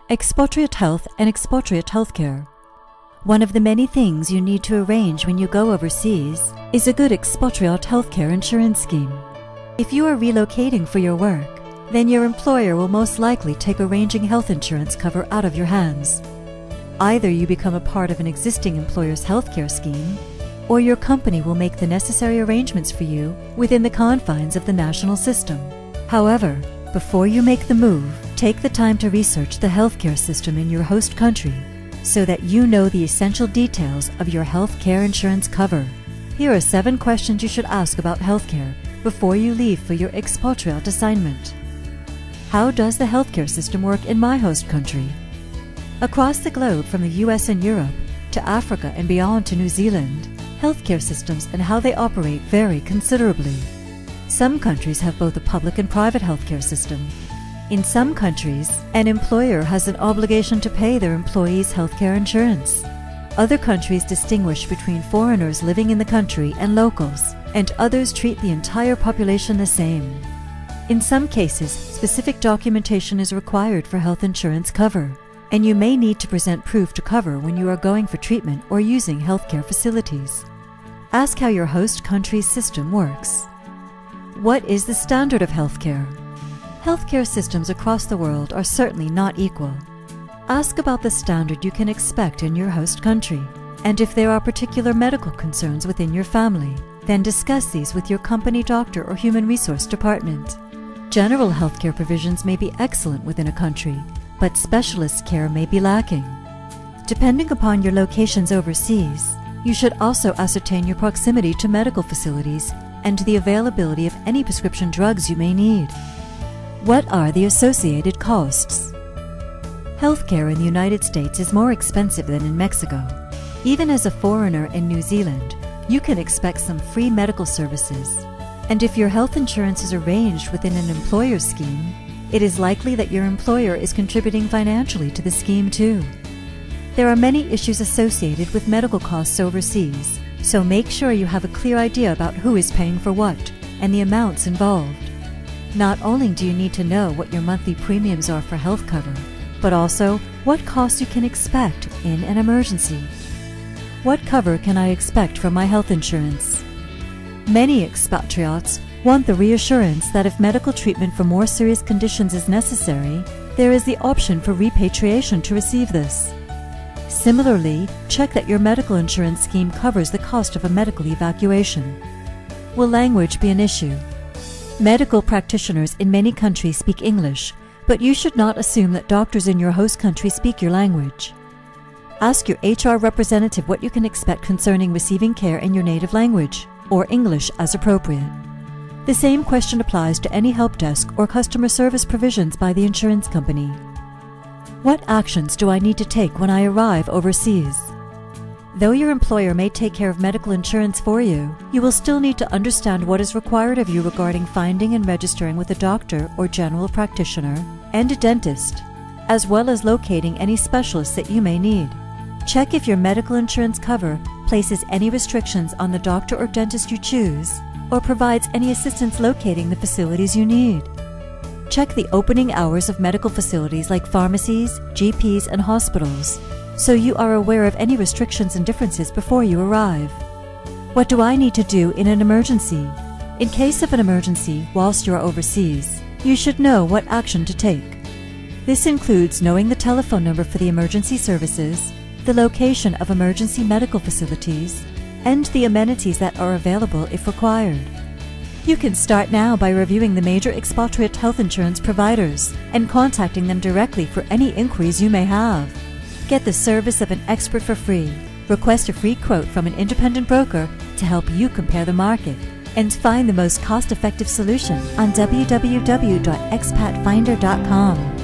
Expatriate health and expatriate healthcare. One of the many things you need to arrange when you go overseas is a good expatriate healthcare insurance scheme. If you are relocating for your work, then your employer will most likely take arranging health insurance cover out of your hands. Either you become a part of an existing employer's healthcare scheme, or your company will make the necessary arrangements for you within the confines of the national system. However, before you make the move, take the time to research the healthcare system in your host country so that you know the essential details of your healthcare insurance cover. Here are 7 questions you should ask about healthcare before you leave for your expatriate assignment. How does the healthcare system work in my host country? Across the globe, from the US and Europe to Africa and beyond to New Zealand, healthcare systems and how they operate vary considerably. Some countries have both a public and private healthcare system. In some countries, an employer has an obligation to pay their employees healthcare insurance. Other countries distinguish between foreigners living in the country and locals, and others treat the entire population the same. In some cases, specific documentation is required for health insurance cover, and you may need to present proof to cover when you are going for treatment or using healthcare facilities. Ask how your host country's system works. What is the standard of healthcare? Healthcare systems across the world are certainly not equal. Ask about the standard you can expect in your host country, and if there are particular medical concerns within your family, then discuss these with your company doctor or human resource department. General healthcare provisions may be excellent within a country, but specialist care may be lacking. Depending upon your locations overseas, you should also ascertain your proximity to medical facilities and the availability of any prescription drugs you may need. What are the associated costs? Healthcare in the United States is more expensive than in Mexico. Even as a foreigner in New Zealand, you can expect some free medical services. And if your health insurance is arranged within an employer scheme, it is likely that your employer is contributing financially to the scheme too. There are many issues associated with medical costs overseas, so make sure you have a clear idea about who is paying for what and the amounts involved. Not only do you need to know what your monthly premiums are for health cover, but also what costs you can expect in an emergency. What cover can I expect from my health insurance? Many expatriates want the reassurance that if medical treatment for more serious conditions is necessary, there is the option for repatriation to receive this. Similarly, check that your medical insurance scheme covers the cost of a medical evacuation. Will language be an issue? Medical practitioners in many countries speak English, but you should not assume that doctors in your host country speak your language. Ask your HR representative what you can expect concerning receiving care in your native language, or English as appropriate. The same question applies to any help desk or customer service provisions by the insurance company. What actions do I need to take when I arrive overseas? Though your employer may take care of medical insurance for you, you will still need to understand what is required of you regarding finding and registering with a doctor or general practitioner and a dentist, as well as locating any specialists that you may need. Check if your medical insurance cover places any restrictions on the doctor or dentist you choose, or provides any assistance locating the facilities you need. Check the opening hours of medical facilities like pharmacies, GPs, and hospitals, so you are aware of any restrictions and differences before you arrive. What do I need to do in an emergency? In case of an emergency whilst you are overseas, you should know what action to take. This includes knowing the telephone number for the emergency services, the location of emergency medical facilities, and the amenities that are available if required. You can start now by reviewing the major expatriate health insurance providers and contacting them directly for any inquiries you may have. Get the service of an expert for free. Request a free quote from an independent broker to help you compare the market and find the most cost-effective solution on www.expatfinder.com.